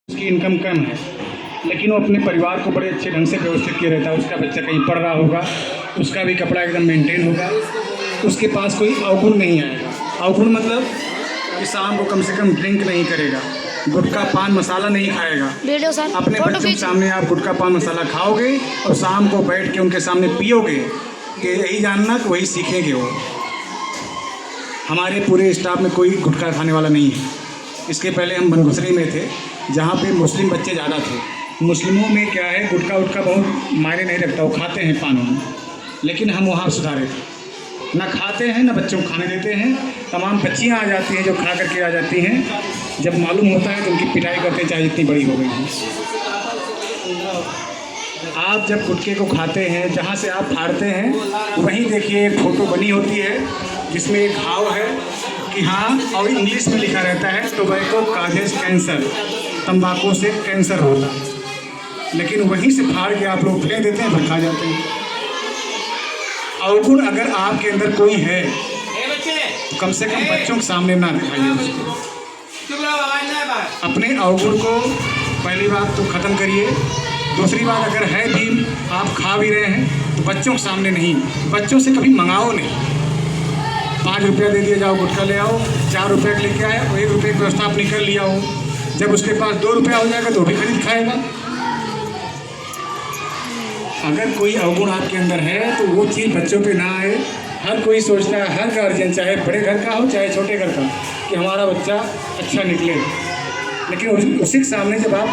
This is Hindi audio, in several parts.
उसकी इनकम कम है, लेकिन वो अपने परिवार को बड़े अच्छे ढंग से व्यवस्थित किए रहता है। उसका बच्चा कहीं पढ़ रहा होगा, उसका भी कपड़ा एकदम मेंटेन होगा, उसके पास कोई अवगुण नहीं आएगा। अवगुण मतलब कि शाम को कम से कम ड्रिंक नहीं करेगा, गुटखा पान मसाला नहीं खाएगा। अपने बच्चों के सामने आप गुटखा पान मसाला खाओगे और शाम को बैठ के उनके सामने पियोगे, कि यही जानना कि वही सीखेंगे वो। हमारे पूरे स्टाफ में कोई गुटखा खाने वाला नहीं है। इसके पहले हम बनघुसरी में थे, जहाँ पे मुस्लिम बच्चे ज़्यादा थे। मुस्लिमों में क्या है, गुटखा उटखा बहुत मायने नहीं रखता, वो खाते हैं पान वान, लेकिन हम वहाँ सुधारे थे। ना खाते हैं ना बच्चों को खाने देते हैं। तमाम बच्चियाँ आ जाती हैं जो खा करके आ जाती हैं, जब मालूम होता है तो उनकी पिटाई करते हैं, चाहे जितनी बड़ी हो गई हैं। आप जब गुटखे को खाते हैं, जहाँ से आप फाड़ते हैं वहीं देखिए एक फ़ोटो बनी होती है जिसमें एक घाव है कि हाँ, और इंग्लिश में लिखा रहता है टोबैको काजेज कैंसर, तंबाकू से कैंसर होता है। लेकिन वहीं से फाड़ के आप लोग फेंक देते हैं, फिर खा जाते हैं। अवगुण अगर आपके अंदर कोई है तो कम से कम बच्चों के सामने ना दिखाइए उसको। अपने अवगुण को पहली बात तो ख़त्म करिए। दूसरी बात, अगर है भी आप खा भी रहे हैं तो बच्चों के सामने नहीं, बच्चों से कभी मंगाओ नहीं। 5 रुपया दे दिया, जाओ गुटखा ले आओ, 4 रुपये का लेके आए और 1 रुपये की व्यवस्था आप निकल लिया हो। जब उसके पास 2 रुपया हो जाएगा तो भी खरीद खाएगा। अगर कोई अवगुण आपके अंदर है तो वो चीज़ बच्चों पे ना आए। हर कोई सोचता है, हर गार्जियन, चाहे बड़े घर का हो चाहे छोटे घर का, कि हमारा बच्चा अच्छा निकले। लेकिन उसी के सामने जब आप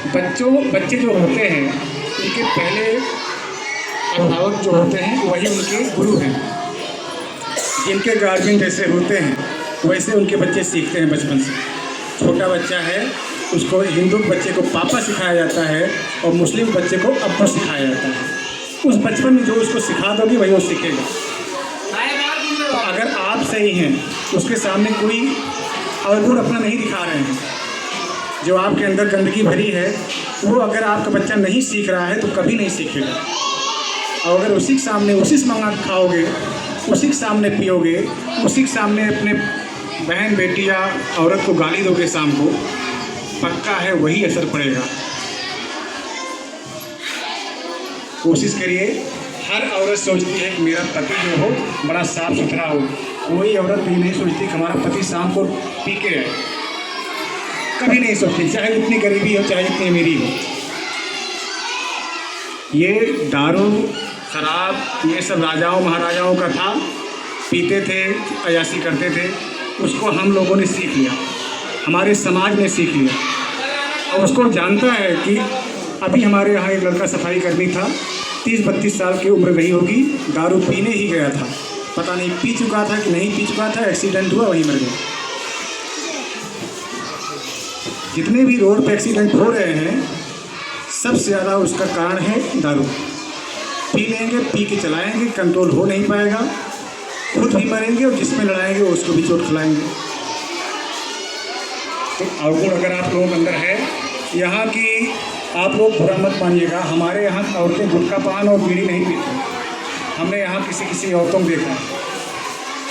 बच्चे जो होते हैं, उनके पहले अभिभावक जो होते हैं वही उनके गुरु हैं। जिनके गार्जियन जैसे होते हैं वैसे उनके बच्चे सीखते हैं बचपन से। छोटा बच्चा है, उसको हिंदू बच्चे को पापा सिखाया जाता है और मुस्लिम बच्चे को अब्बा सिखाया जाता है। उस बचपन में जो उसको सिखा दोगे वही वो सीखेगा। तो अगर आप सही हैं तो उसके सामने कोई अवगुण अपना नहीं दिखा रहे हैं, जो आपके अंदर गंदगी भरी है वो अगर आपका बच्चा नहीं सीख रहा है तो कभी नहीं सीखेगा। और अगर उसी के सामने उसी से मंगा के खाओगे, उसी के सामने पियोगे, उसी के सामने अपने बहन बेटी या औरत को गाली दोगे शाम को, पक्का है वही असर पड़ेगा। कोशिश करिए। हर औरत सोचती है कि मेरा पति जो हो बड़ा साफ सुथरा हो। कोई औरत ये नहीं सोचती कि हमारा पति शाम को पी के है, कभी नहीं सोचती, चाहे जितनी गरीबी हो चाहे जितनी अमीरी हो। ये दारू शराब ये सब राजाओं महाराजाओं का था, पीते थे, अयाशी करते थे। उसको हम लोगों ने सीख लिया, हमारे समाज ने सीख लिया। और उसको जानता है कि अभी हमारे यहाँ एक लड़का सफाई कर्मी था, 30-32 साल की उम्र रही होगी, दारू पीने ही गया था, पता नहीं पी चुका था कि नहीं पी चुका था, एक्सीडेंट हुआ, वहीं मर गया। जितने भी रोड पे एक्सीडेंट हो रहे हैं सबसे ज़्यादा उसका कारण है दारू। पी लेंगे, पी के चलाएंगे, कंट्रोल हो नहीं पाएगा, खुद भी मरेंगे और जिसमें लड़ाएंगे उसको भी चोट खिलाएंगे। तो अवगुण अगर आप लोगों के अंदर है, यहाँ की आप लोग बुरा मत मानिएगा, हमारे यहाँ औरतें गुटखा पान और बीड़ी नहीं पीती। हमने यहाँ किसी औरतों को देखा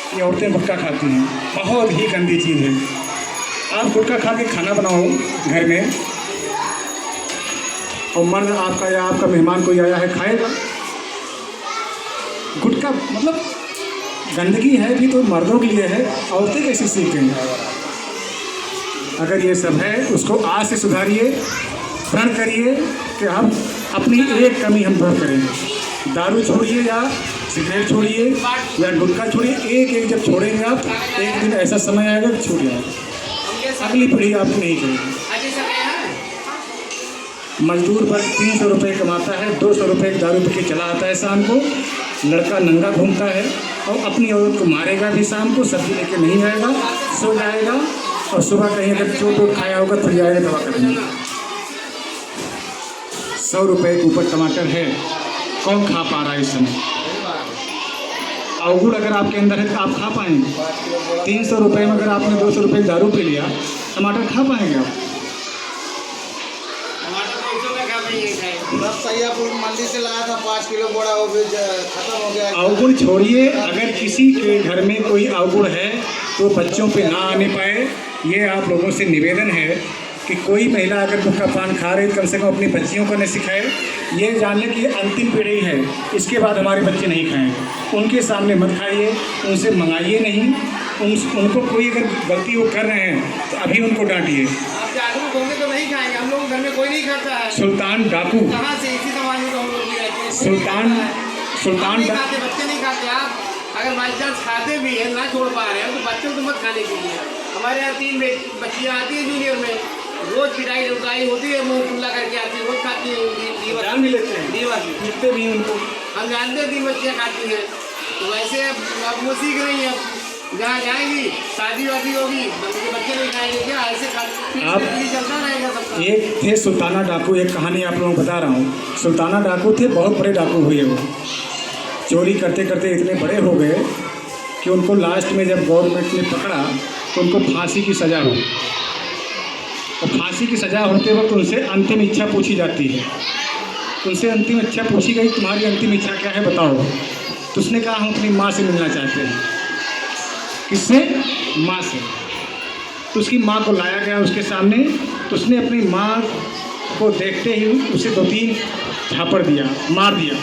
कि औरतें गुटखा खाती हैं, बहुत ही गंदी चीज़ है। आप गुटखा खा के खाना बनाओ घर में और मर्द आपका या आपका मेहमान कोई आया है खाएगा। गुटखा मतलब गंदगी है भी तो मर्दों के लिए है, औरतें कैसे सीखेंगे? अगर ये सब है उसको आज से सुधारिए, प्रण करिए कि हम अपनी एक कमी हम दूर करेंगे। दारू छोड़िए या सिगरेट छोड़िए या गुटखा छोड़िए, एक जब छोड़ेंगे आप, एक दिन ऐसा समय आएगा कि छूट जाएगा। अगली पीढ़ी आपको नहीं करेगी। मजदूर वर्ग 300 रुपये कमाता है, 200 रुपये दारू पी के चला आता है शाम को, लड़का नंगा घूमता है और अपनी औरत को मारेगा भी शाम को, सब्जी लेके नहीं आएगा, सो जाएगा और सुबह कहीं अगर चोट खाया होगा तो जाएगा दवा करने। 100 रुपये के ऊपर टमाटर है, कौन खा पा रहा है इस समय? अवगुण अगर आपके अंदर है तो आप खा पाएंगे। 300 रुपये में अगर आपने 200 रुपये दारू पी लिया, टमाटर खा पाएंगे आप? मंडी से लाया था 5 किलो बोरा, वो भी खत्म हो गया। अवगुण छोड़िए, अगर किसी के घर में कोई अवगुण है तो बच्चों पे ना आने पाए, ये आप लोगों से निवेदन है। कि कोई महिला अगर गुटखा पान खा रही कम से कम अपनी बच्चियों को नहीं सिखाए, ये जानने की अंतिम पीढ़ी है, इसके बाद हमारे बच्चे नहीं खाएंगे। उनके सामने मत खाइए, उनसे मंगाइए नहीं, उनको कोई अगर गलती वो कर रहे हैं तो अभी उनको डांटिए। आप जागरूक होंगे तो नहीं खाएंगे। हम लोग घर में कोई नहीं खाता है। सुल्तान डाकू, कहाँ से? इसी समाज में तो हम लोग भी रहते हैं। सुल्तान नहीं खाते, बच्चे नहीं खाते। आप अगर बाई चांस खाते भी हैं, ना छोड़ पा रहे हैं, तो बच्चों को मत खाने कीजिए। हमारे यहाँ 3 बच्चियाँ आती हैं जूनियर में, रोज पिटाई उटाई होती है, मुँह खुला करके आती है, रोज खाती है। जान भी लेते हैं, दीवा की मिलते भी हैं उनको। हम जानते हैं 3 बच्चियाँ खाती हैं। तो वैसे अब वो सीख रही हैं, जहाँ जाएंगी शादी वादी होगी, बच्चे नहीं खाएंगे क्या? ऐसे चलता रहेगा सबका। एक थे सुल्ताना डाकू, एक कहानी आप लोगों को बता रहा हूँ। सुल्ताना डाकू थे, बहुत बड़े डाकू हुए वो। चोरी करते करते इतने बड़े हो गए कि उनको लास्ट में जब गवर्नमेंट ने पकड़ा तो उनको फांसी की सज़ा हुई। और फांसी की सज़ा होते वक्त उनसे अंतिम इच्छा पूछी जाती है। उनसे अंतिम इच्छा पूछी गई, तुम्हारी अंतिम इच्छा क्या है बताओ? तो उसने कहा, हम अपनी माँ से मिलना चाहते हैं। किससे? माँ से। तो उसकी माँ को लाया गया उसके सामने, तो उसने अपनी माँ को देखते ही उसे 2-3 झापड़ दिया, मार दिया।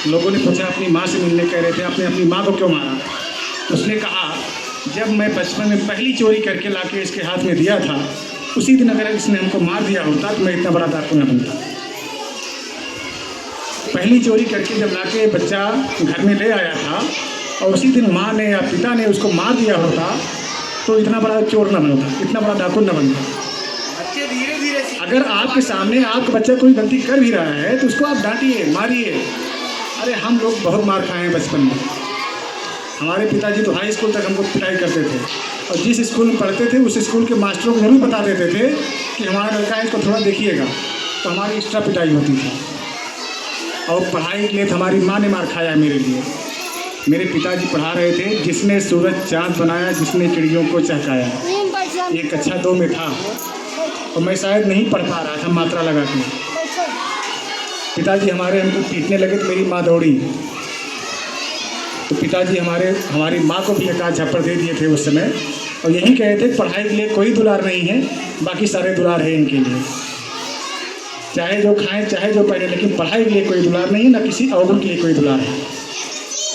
लोगों ने पूछा, अपनी माँ से मिलने कह रहे थे, आपने अपनी माँ को क्यों मारा? तो उसने कहा, जब मैं बचपन में पहली चोरी करके लाके इसके हाथ में दिया था, उसी दिन अगर इसने हमको मार दिया होता तो मैं इतना बड़ा डाकू न बनता। पहली चोरी करके जब लाके बच्चा घर में ले आया था और उसी दिन माँ ने या पिता ने उसको मार दिया होता तो इतना बड़ा चोर न बनता, इतना बड़ा डाकू न बनता। बच्चे धीरे धीरे अगर आपके सामने आपका बच्चा कोई गलती कर भी रहा है तो उसको आप डांटिए, मारिए। अरे हम लोग बहुत मार खाए हैं बचपन में। हमारे पिताजी तो हाई स्कूल तक हमको पिटाई करते थे, और जिस स्कूल में पढ़ते थे उस स्कूल के मास्टरों को जरूर बता देते थे कि हमारा लड़का है, इसको थोड़ा देखिएगा। तो हमारी एक्स्ट्रा पिटाई होती थी। और पढ़ाई के लिए हमारी माँ ने मार खाया मेरे लिए। मेरे पिताजी पढ़ा रहे थे, जिसने सूरज चाँद बनाया, जिसने चिड़ियों को चहकाया। एक कक्षा 2 में था और मैं शायद नहीं पढ़ पा रहा था मात्रा लगा के। पिताजी हमारे हमको पीटने लगे तो मेरी माँ दौड़ी, तो पिताजी हमारी माँ को भी एक आध झप्पड़ दे दिए थे उस समय, और यही कहे थे, पढ़ाई के लिए कोई दुलार नहीं है, बाकी सारे दुलार है इनके लिए। चाहे जो खाएं, चाहे जो पहने, लेकिन पढ़ाई के लिए कोई दुलार नहीं है, ना किसी अवगुण के लिए कोई दुलार है।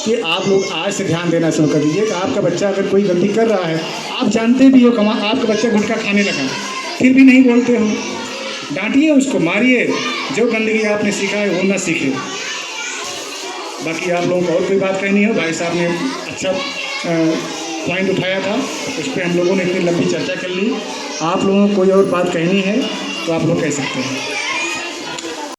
कि आप लोग आज से ध्यान देना शुरू कर दीजिए कि आपका बच्चा अगर कोई गलती कर रहा है, आप जानते भी हो आपका बच्चा गुटखा खाने लगा, फिर भी नहीं बोलते हो, डांटिए उसको, मारिए। जो गंदगी आपने सीखा है वो ना सीखे। बाकी आप लोगों को और कोई बात कहनी हो? भाई साहब ने अच्छा पॉइंट उठाया था, उस पर हम लोगों ने इतनी लंबी चर्चा कर ली। आप लोगों को कोई और बात कहनी है तो आप लोग कह सकते हैं।